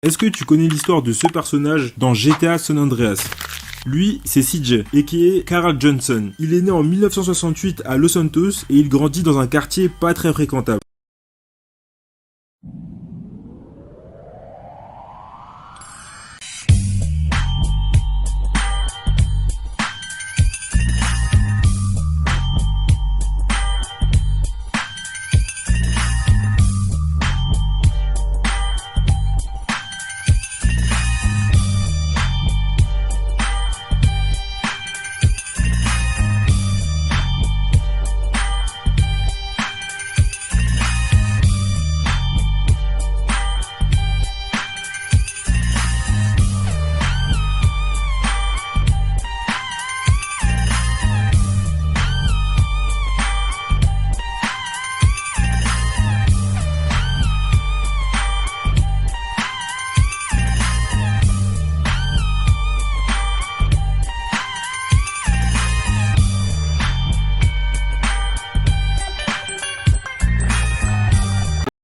Est-ce que tu connais l'histoire de ce personnage dans GTA San Andreas? Lui, c'est CJ, et qui est Carl Johnson. Il est né en 1968 à Los Santos et il grandit dans un quartier pas très fréquentable.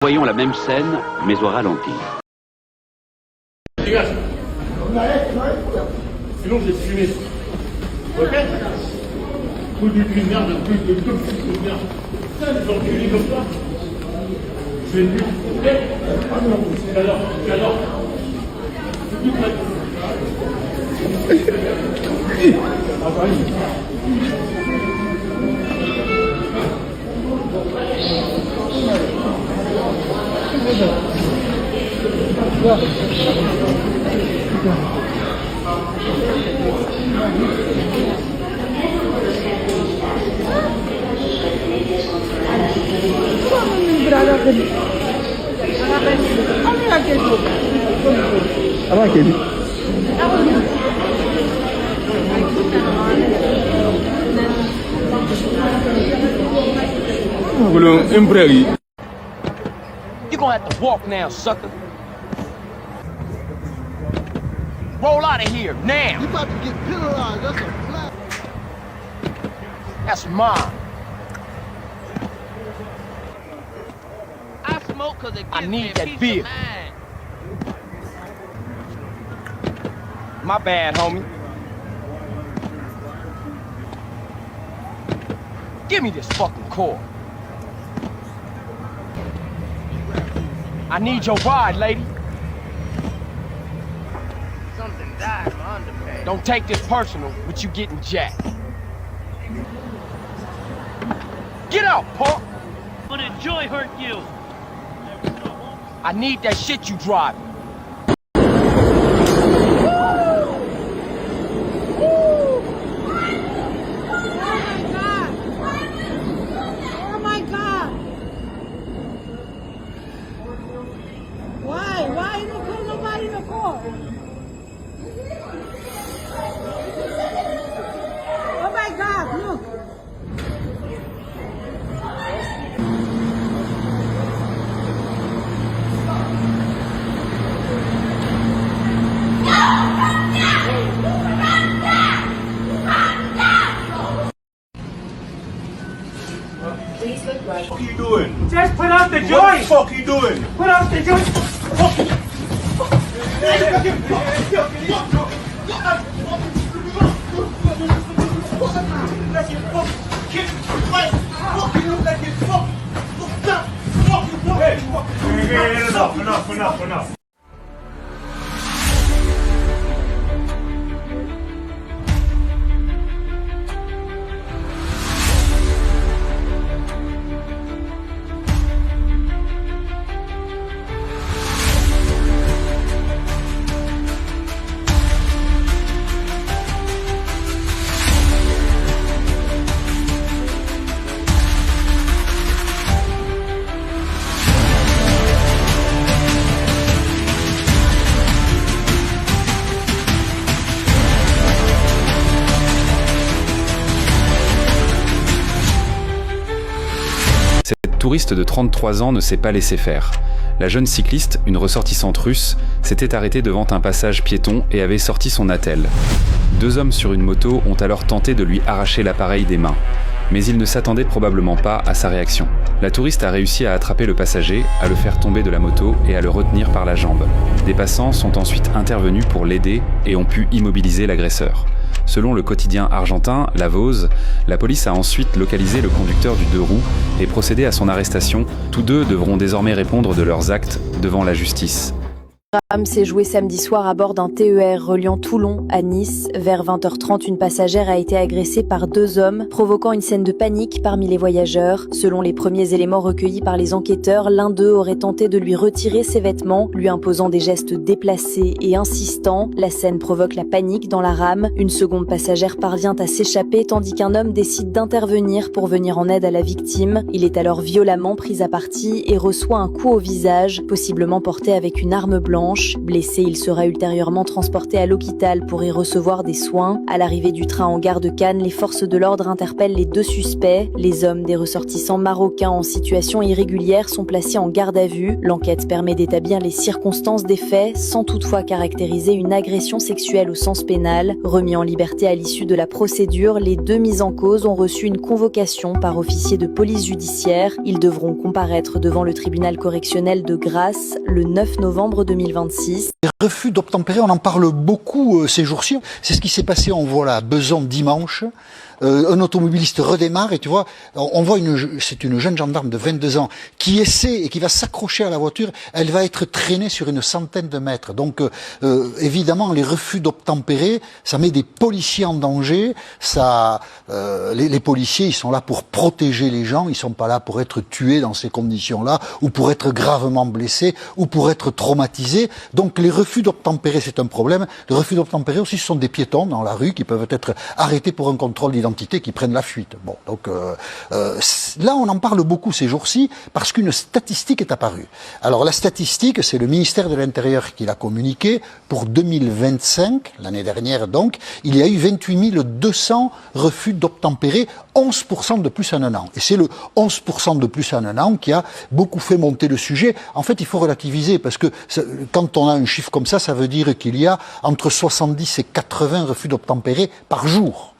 Voyons la même scène, mais au ralenti. Dégage. Sinon, je vais te fumer. Ok? Tout de merde, tout de merde. Ça, les enculés comme ça. Je vais te fumer. Ok? Ah non, j'adore. C'est tout prêt. Ah, pareil. You're gonna have to walk now, sucker. Roll out of here, now! You about to get penalized, that's a flat. That's mine. I smoke cause it I gives need me a that peace beer. of mind. My bad, homie. Give me this fucking cord. I need your ride, lady. Something died in my underpants. Don't take this personal, but you getting jacked. Get out, punk! But enjoy hurt you. I need that shit you driving. Oh my God! Why? Why you don't put nobody in the car? Oh my God! Look! What are you doing? Just put out the What the joint! fuck are you doing? Put out the joint! Enough. Cette touriste de 33 ans ne s'est pas laissé faire. La jeune cycliste, une ressortissante russe, s'était arrêtée devant un passage piéton et avait sorti son attelle. Deux hommes sur une moto ont alors tenté de lui arracher l'appareil des mains. Mais il ne s'attendait probablement pas à sa réaction. La touriste a réussi à attraper le passager, à le faire tomber de la moto et à le retenir par la jambe. Des passants sont ensuite intervenus pour l'aider et ont pu immobiliser l'agresseur. Selon le quotidien argentin, La Voz, la police a ensuite localisé le conducteur du 2 roues et procédé à son arrestation. Tous deux devront désormais répondre de leurs actes devant la justice. Le drame s'est joué samedi soir à bord d'un TER reliant Toulon à Nice. Vers 20h30, une passagère a été agressée par 2 hommes, provoquant une scène de panique parmi les voyageurs. Selon les premiers éléments recueillis par les enquêteurs, l'un d'eux aurait tenté de lui retirer ses vêtements, lui imposant des gestes déplacés et insistants. La scène provoque la panique dans la rame. Une seconde passagère parvient à s'échapper tandis qu'un homme décide d'intervenir pour venir en aide à la victime. Il est alors violemment pris à partie et reçoit un coup au visage, possiblement porté avec une arme blanche. Blessé, il sera ultérieurement transporté à l'hôpital pour y recevoir des soins. À l'arrivée du train en gare de Cannes, les forces de l'ordre interpellent les 2 suspects. Les hommes des ressortissants marocains en situation irrégulière sont placés en garde à vue. L'enquête permet d'établir les circonstances des faits, sans toutefois caractériser une agression sexuelle au sens pénal. Remis en liberté à l'issue de la procédure, les 2 mis en cause ont reçu une convocation par officier de police judiciaire. Ils devront comparaître devant le tribunal correctionnel de Grasse le 9 novembre 2026. Les refus d'obtempérer, on en parle beaucoup ces jours-ci. C'est ce qui s'est passé, on voit là, Besançon dimanche. Un automobiliste redémarre et tu vois, on voit c'est une jeune gendarme de 22 ans qui essaie et qui va s'accrocher à la voiture. Elle va être traînée sur une centaine de mètres. Donc, évidemment, les refus d'obtempérer, ça met des policiers en danger. Ça, les policiers, ils sont là pour protéger les gens. Ils sont pas là pour être tués dans ces conditions-là ou pour être gravement blessés ou pour être traumatisés. Donc, les refus d'obtempérer, c'est un problème. Les refus d'obtempérer aussi, ce sont des piétons dans la rue qui peuvent être arrêtés pour un contrôle d'identité, qui prennent la fuite. Bon, donc là, on en parle beaucoup ces jours-ci parce qu'une statistique est apparue. Alors la statistique, c'est le ministère de l'Intérieur qui l'a communiqué. Pour 2025, l'année dernière donc, il y a eu 28 200 refus d'obtempérer, 11% de plus en un an. Et c'est le 11% de plus en un an qui a beaucoup fait monter le sujet. En fait, il faut relativiser parce que quand on a un chiffre comme ça veut dire qu'il y a entre 70 et 80 refus d'obtempérer par jour.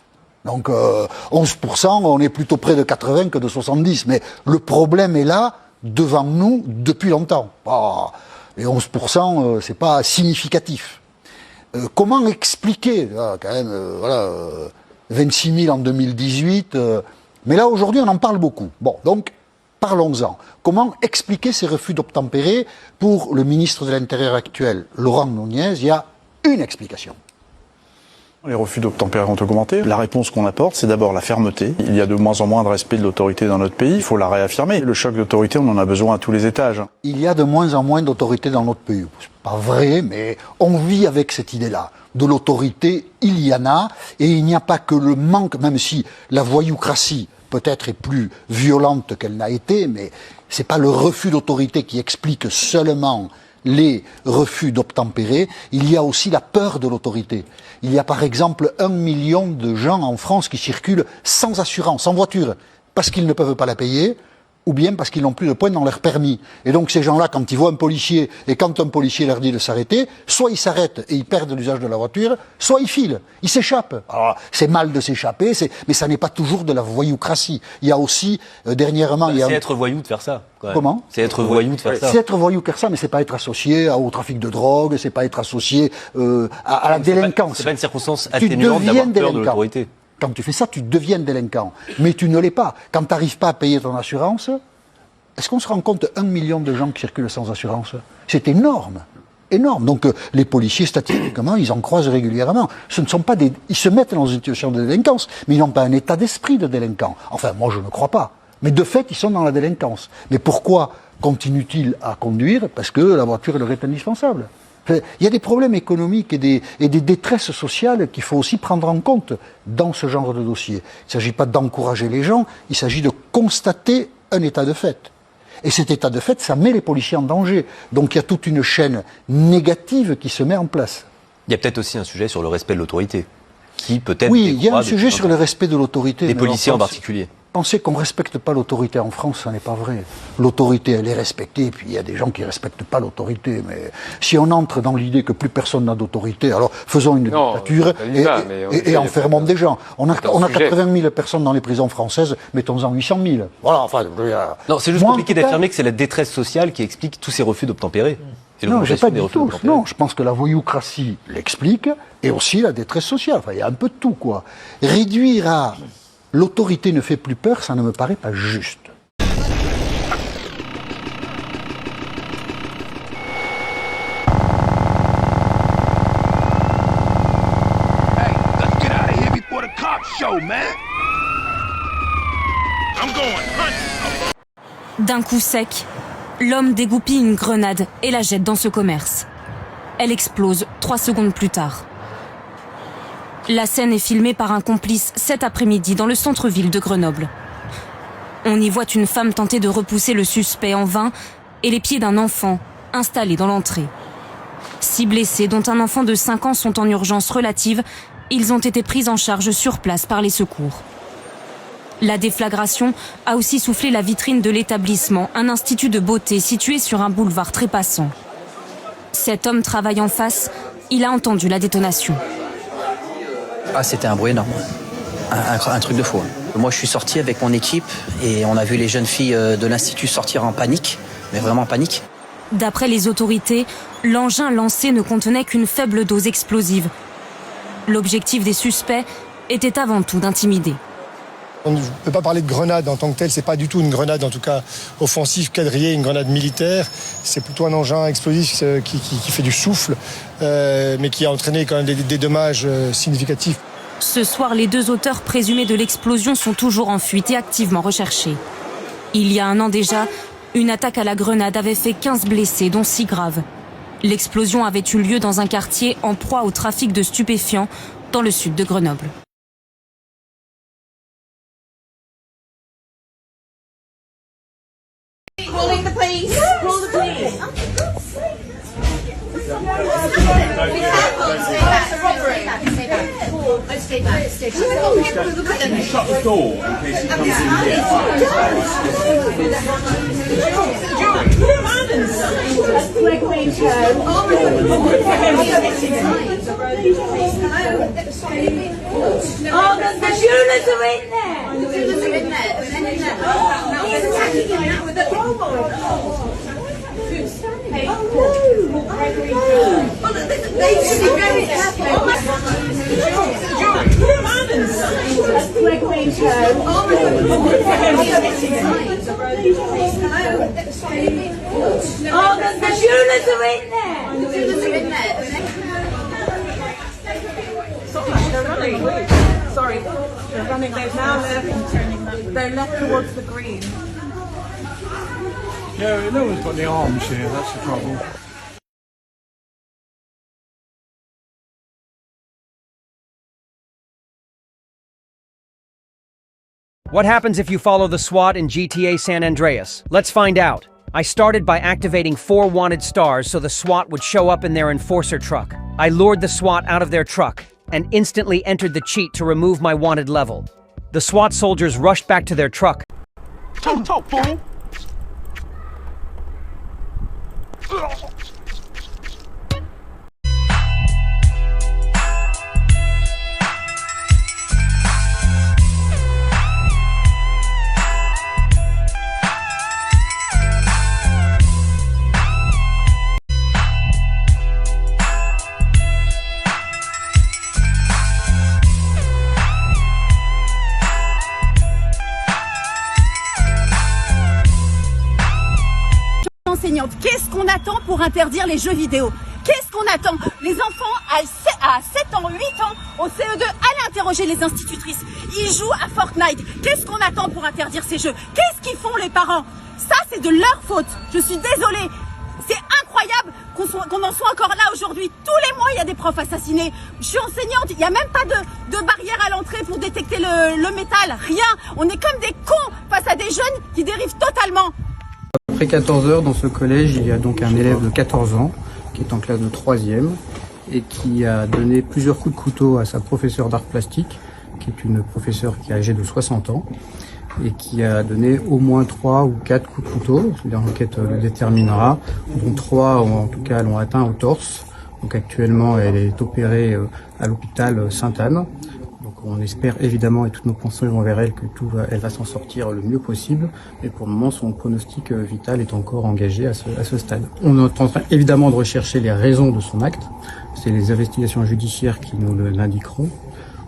Donc 11%, on est plutôt près de 80 que de 70. Mais le problème est là, devant nous, depuis longtemps. Et 11%, c'est pas significatif. Comment expliquer, quand même, 26 000 en 2018, mais là aujourd'hui on en parle beaucoup. Bon, donc parlons-en. Comment expliquer ces refus d'obtempérer? Pour le ministre de l'Intérieur actuel, Laurent Nunez, il y a une explication. Les refus d'obtempérer ont augmenté. La réponse qu'on apporte, c'est d'abord la fermeté. Il y a de moins en moins de respect de l'autorité dans notre pays. Il faut la réaffirmer. Le choc d'autorité, on en a besoin à tous les étages. Il y a de moins en moins d'autorité dans notre pays. C'est pas vrai, mais on vit avec cette idée-là. De l'autorité, il y en a. Et il n'y a pas que le manque, même si la voyoucratie peut-être est plus violente qu'elle n'a été, mais c'est pas le refus d'autorité qui explique seulement les refus d'obtempérer, il y a aussi la peur de l'autorité. Il y a par exemple 1 million de gens en France qui circulent sans assurance, sans voiture, parce qu'ils ne peuvent pas la payer, ou bien parce qu'ils n'ont plus de points dans leur permis. Et donc ces gens-là, quand ils voient un policier, et quand un policier leur dit de s'arrêter, soit ils s'arrêtent et ils perdent l'usage de la voiture, soit ils filent, ils s'échappent. Alors c'est mal de s'échapper, mais ça n'est pas toujours de la voyoucratie. Il y a aussi, dernièrement... C'est être voyou de faire ça. Quand même. Comment ? C'est être voyou de faire ça. C'est être voyou de faire ça, mais c'est pas être associé au trafic de drogue, c'est pas être associé à la délinquance. C'est pas une circonstance atténuante d'avoir peur de l'autorité. Quand tu fais ça, tu deviens délinquant. Mais tu ne l'es pas. Quand tu n'arrives pas à payer ton assurance, est-ce qu'on se rend compte 1 million de gens qui circulent sans assurance? C'est énorme. Énorme. Donc les policiers, statistiquement, ils en croisent régulièrement. Ce ne sont pas des... Ils se mettent dans une situation de délinquance, mais ils n'ont pas un état d'esprit de délinquant. Enfin, moi, je ne crois pas. Mais de fait, ils sont dans la délinquance. Mais pourquoi continuent-ils à conduire? Parce que la voiture leur est indispensable. Il y a des problèmes économiques et des détresses sociales qu'il faut aussi prendre en compte dans ce genre de dossier. Il ne s'agit pas d'encourager les gens, il s'agit de constater un état de fait. Et cet état de fait, ça met les policiers en danger. Donc il y a toute une chaîne négative qui se met en place. Il y a peut-être aussi un sujet sur le respect de l'autorité, qui peut-être... Oui, il y a un sujet sur le respect de l'autorité. Des policiers en particulier. Penser qu'on respecte pas l'autorité en France, ça n'est pas vrai. L'autorité, elle est respectée, puis il y a des gens qui respectent pas l'autorité. Mais si on entre dans l'idée que plus personne n'a d'autorité, alors faisons une dictature et enfermons des gens. On a 80 000 personnes dans les prisons françaises, mettons-en 800 000. Voilà, enfin... Non, c'est juste compliqué d'affirmer que c'est la détresse sociale qui explique tous ces refus d'obtempérer. Non, j'ai pas dit tout. Non, je pense que la voyoucratie l'explique, et aussi la détresse sociale. Enfin, il y a un peu de tout, quoi. Réduire à... L'autorité ne fait plus peur, ça ne me paraît pas juste. D'un coup sec, l'homme dégoupille une grenade et la jette dans ce commerce. Elle explose 3 secondes plus tard. La scène est filmée par un complice cet après-midi dans le centre-ville de Grenoble. On y voit une femme tenter de repousser le suspect en vain et les pieds d'un enfant installé dans l'entrée. 6 blessés, dont un enfant de 5 ans, sont en urgence relative. Ils ont été pris en charge sur place par les secours. La déflagration a aussi soufflé la vitrine de l'établissement, un institut de beauté situé sur un boulevard très passant. Cet homme travaille en face, il a entendu la détonation. Ah, c'était un bruit énorme, un truc de fou. Moi, je suis sorti avec mon équipe et on a vu les jeunes filles de l'institut sortir en panique, mais vraiment en panique. D'après les autorités, l'engin lancé ne contenait qu'une faible dose explosive. L'objectif des suspects était avant tout d'intimider. On ne peut pas parler de grenade en tant que telle, c'est pas du tout une grenade, en tout cas offensive, quadrillée, une grenade militaire. C'est plutôt un engin explosif qui fait du souffle, mais qui a entraîné quand même des dommages significatifs. Ce soir, les 2 auteurs présumés de l'explosion sont toujours en fuite et activement recherchés. Il y a 1 an déjà, une attaque à la grenade avait fait 15 blessés, dont 6 graves. L'explosion avait eu lieu dans un quartier en proie au trafic de stupéfiants, dans le sud de Grenoble. Calling the police. Call the police. Shut the door in case he comes in here. Oh, the Julas are in there. The Julas are in there. He's attacking him now with a crowbar. They should be very careful. Oh, the Julas are in there. The Julas are in there. They're running. Sorry, they're running. They're now left. They're left towards the green. Yeah, no one's got any arms here, that's the problem. What happens if you follow the SWAT in GTA San Andreas? Let's find out. I started by activating 4 wanted stars so the SWAT would show up in their enforcer truck. I lured the SWAT out of their truck and instantly entered the cheat to remove my wanted level. The SWAT soldiers rushed back to their truck. Talk, fool! Qu'est-ce qu'on attend pour interdire les jeux vidéo? Qu'est-ce qu'on attend? Les enfants à 7 ans, 8 ans, au CE2, allez interroger les institutrices. Ils jouent à Fortnite. Qu'est-ce qu'on attend pour interdire ces jeux? Qu'est-ce qu'ils font les parents? Ça, c'est de leur faute. Je suis désolée. C'est incroyable qu'on en soit encore là aujourd'hui. Tous les mois, il y a des profs assassinés. Je suis enseignante, il n'y a même pas de barrière à l'entrée pour détecter le métal. Rien. On est comme des cons face à des jeunes qui dérivent totalement. Après 14 heures, dans ce collège, il y a donc un élève de 14 ans qui est en classe de 3e et qui a donné plusieurs coups de couteau à sa professeure d'art plastique, qui est une professeure qui est âgée de 60 ans. et qui a donné au moins 3 ou 4 coups de couteau. L'enquête le déterminera. Dont 3, en tout cas, l'ont atteint au torse. Donc actuellement, elle est opérée à l'hôpital Sainte-Anne. Donc on espère évidemment, et toutes nos pensées vont vers elle, que elle va s'en sortir le mieux possible. Mais pour le moment, son pronostic vital est encore engagé à ce stade. On est en train évidemment de rechercher les raisons de son acte. C'est les investigations judiciaires qui nous l'indiqueront.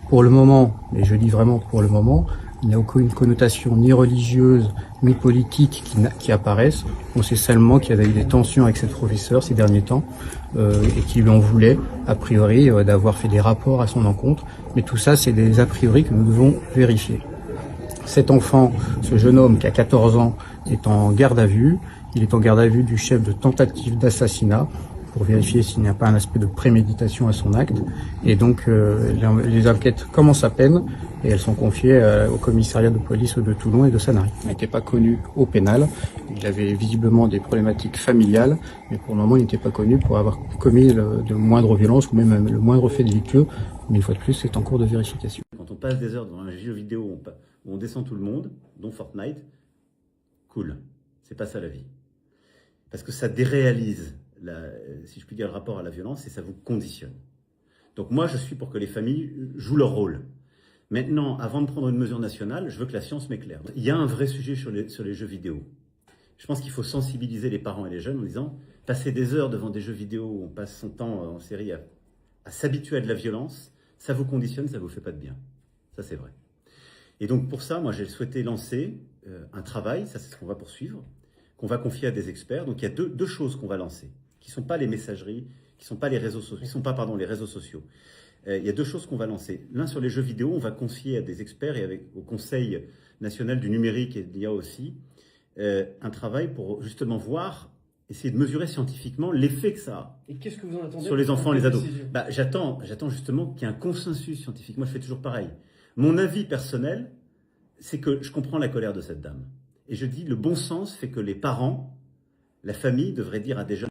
Pour le moment, et je dis vraiment pour le moment, il n'y a aucune connotation ni religieuse ni politique qui apparaissent. On sait seulement qu'il y a eu des tensions avec cette professeure ces derniers temps et qu'il lui en voulait, a priori, d'avoir fait des rapports à son encontre. Mais tout ça, c'est des a priori que nous devons vérifier. Cet enfant, ce jeune homme qui a 14 ans, est en garde à vue. Il est en garde à vue du chef de tentative d'assassinat, pour vérifier s'il n'y a pas un aspect de préméditation à son acte. Et donc les enquêtes commencent à peine et elles sont confiées au commissariat de police de Toulon et de Sanary. Il n'était pas connu au pénal, il avait visiblement des problématiques familiales, mais pour le moment il n'était pas connu pour avoir commis de moindres violences ou même le moindre fait délictueux. Mais une fois de plus, c'est en cours de vérification. Quand on passe des heures dans un jeu vidéo où on descend tout le monde, dont Fortnite, cool, c'est pas ça la vie. Parce que ça déréalise, si je puis dire, le rapport à la violence et ça vous conditionne. Donc moi, je suis pour que les familles jouent leur rôle. Maintenant, avant de prendre une mesure nationale, je veux que la science m'éclaire. Il y a un vrai sujet sur les jeux vidéo. Je pense qu'il faut sensibiliser les parents et les jeunes en disant, passer des heures devant des jeux vidéo où on passe son temps en série à s'habituer à de la violence, ça vous conditionne, ça vous fait pas de bien. Ça, c'est vrai. Et donc pour ça, moi, j'ai souhaité lancer un travail, ça c'est ce qu'on va poursuivre, qu'on va confier à des experts. Donc il y a deux choses qu'on va lancer, qui ne sont pas les messageries, qui ne sont pas les réseaux sociaux, les réseaux sociaux. Il y a deux choses qu'on va lancer. L'un sur les jeux vidéo, on va confier à des experts et au Conseil national du numérique et de l'IA aussi, un travail pour justement voir, essayer de mesurer scientifiquement l'effet que ça a. Et qu'est-ce que vous en attendez sur les enfants et les ados? J'attends justement qu'il y ait un consensus scientifique. Moi, je fais toujours pareil. Mon avis personnel, c'est que je comprends la colère de cette dame. Et je dis, le bon sens fait que les parents, la famille devraient dire à des jeunes...